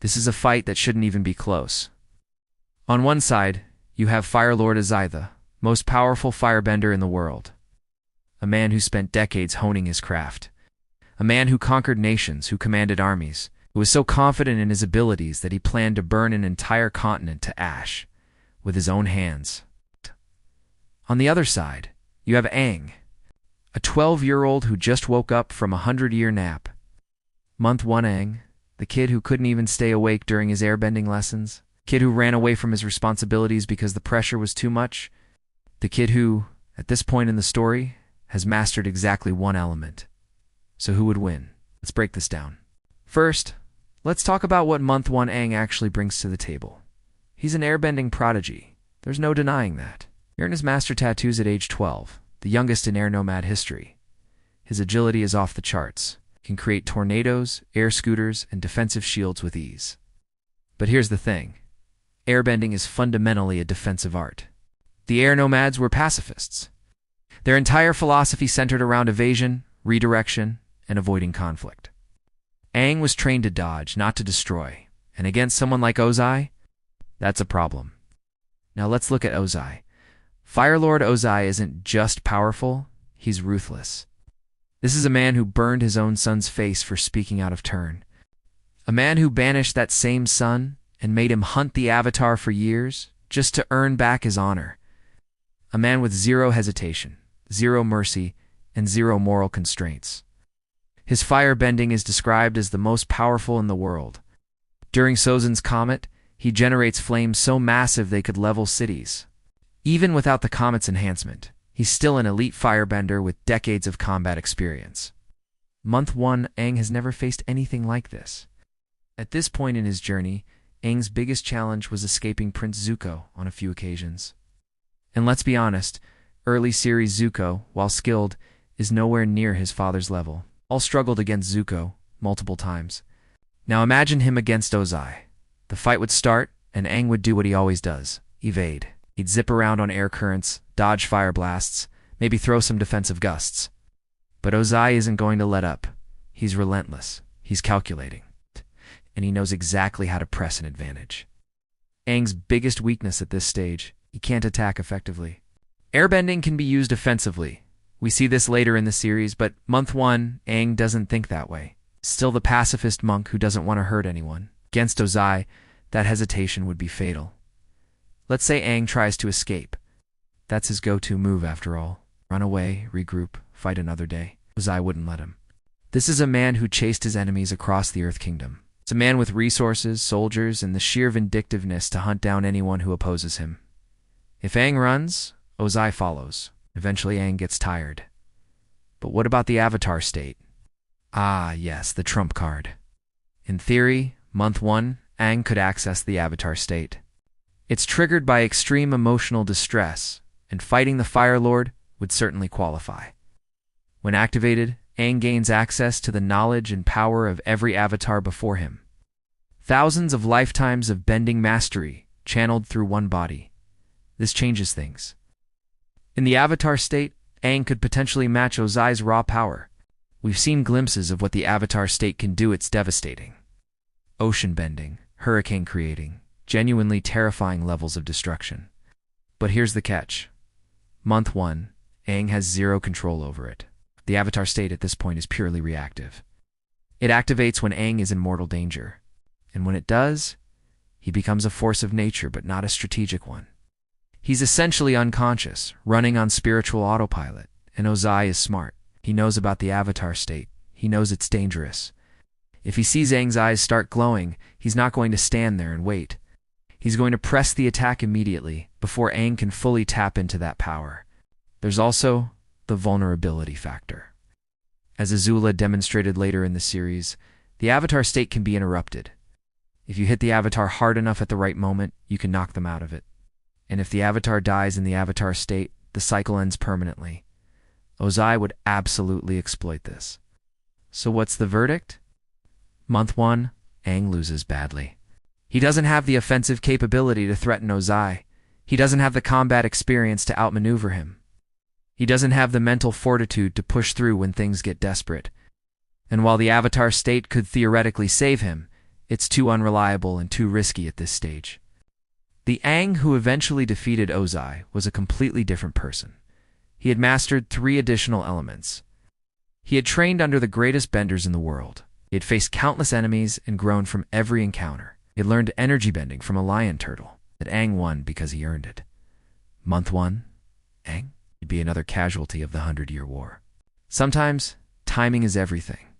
This is a fight that shouldn't even be close. On one side, you have Fire Lord Ozai, the most powerful firebender in the world. A man who spent decades honing his craft. A man who conquered nations, who commanded armies, who was so confident in his abilities that he planned to burn an entire continent to ash with his own hands. On the other side, you have Aang, a 12-year-old who just woke up from a 100-year nap. Month 1 Aang, the kid who couldn't even stay awake during his airbending lessons, kid who ran away from his responsibilities because the pressure was too much, the kid who, at this point in the story, has mastered exactly one element. So who would win? Let's break this down. First, let's talk about what Month 1 Aang actually brings to the table. He's an airbending prodigy. There's no denying that. He earned his master tattoos at age 12, the youngest in air nomad history. His agility is off the charts. He can create tornadoes, air scooters, and defensive shields with ease. But here's the thing. Airbending is fundamentally a defensive art. The air nomads were pacifists. Their entire philosophy centered around evasion, redirection, and avoiding conflict. Aang was trained to dodge, not to destroy. And against someone like Ozai, that's a problem. Now let's look at Ozai. Fire Lord Ozai isn't just powerful, he's ruthless. This is a man who burned his own son's face for speaking out of turn. A man who banished that same son and made him hunt the Avatar for years just to earn back his honor. A man with zero hesitation, zero mercy, and zero moral constraints. His firebending is described as the most powerful in the world. During Sozin's comet, he generates flames so massive they could level cities. Even without the comet's enhancement, he's still an elite firebender with decades of combat experience. Month 1, Aang has never faced anything like this. At this point in his journey, Aang's biggest challenge was escaping Prince Zuko on a few occasions. And let's be honest, early series Zuko, while skilled, is nowhere near his father's level. All struggled against Zuko multiple times. Now imagine him against Ozai. The fight would start, and Aang would do what he always does, evade. He'd zip around on air currents, dodge fire blasts, maybe throw some defensive gusts. But Ozai isn't going to let up. He's relentless. He's calculating. And he knows exactly how to press an advantage. Aang's biggest weakness at this stage, he can't attack effectively. Airbending can be used offensively. We see this later in the series, but Month 1, Aang doesn't think that way. Still the pacifist monk who doesn't want to hurt anyone. Against Ozai, that hesitation would be fatal. Let's say Aang tries to escape. That's his go-to move after all. Run away, regroup, fight another day. Ozai wouldn't let him. This is a man who chased his enemies across the Earth Kingdom. It's a man with resources, soldiers, and the sheer vindictiveness to hunt down anyone who opposes him. If Aang runs, Ozai follows. Eventually Aang gets tired. But what about the Avatar state? Ah, yes, the trump card. In theory, Month 1, Aang could access the Avatar state. It's triggered by extreme emotional distress, and fighting the Fire Lord would certainly qualify. When activated, Aang gains access to the knowledge and power of every Avatar before him. Thousands of lifetimes of bending mastery channeled through one body. This changes things. In the Avatar state, Aang could potentially match Ozai's raw power. We've seen glimpses of what the Avatar state can do. It's devastating. Ocean bending, hurricane creating, genuinely terrifying levels of destruction. But here's the catch. Month 1, Aang has zero control over it. The Avatar state at this point is purely reactive. It activates when Aang is in mortal danger. And when it does, he becomes a force of nature, but not a strategic one. He's essentially unconscious, running on spiritual autopilot, and Ozai is smart. He knows about the Avatar state. He knows it's dangerous. If he sees Aang's eyes start glowing, he's not going to stand there and wait. He's going to press the attack immediately, before Aang can fully tap into that power. There's also the vulnerability factor. As Azula demonstrated later in the series, the Avatar state can be interrupted. If you hit the Avatar hard enough at the right moment, you can knock them out of it. And if the Avatar dies in the Avatar state, the cycle ends permanently. Ozai would absolutely exploit this. So what's the verdict? Month 1, Aang loses badly. He doesn't have the offensive capability to threaten Ozai. He doesn't have the combat experience to outmaneuver him. He doesn't have the mental fortitude to push through when things get desperate. And while the Avatar state could theoretically save him, It's too unreliable and too risky at this stage. The Aang who eventually defeated Ozai was a completely different person. He had mastered 3 additional elements. He had trained under the greatest benders in the world. He had faced countless enemies and grown from every encounter. He had learned energy bending from a lion turtle. That Aang won because he earned it. Month 1, Aang would be another casualty of the 100-Year War. Sometimes, timing is everything.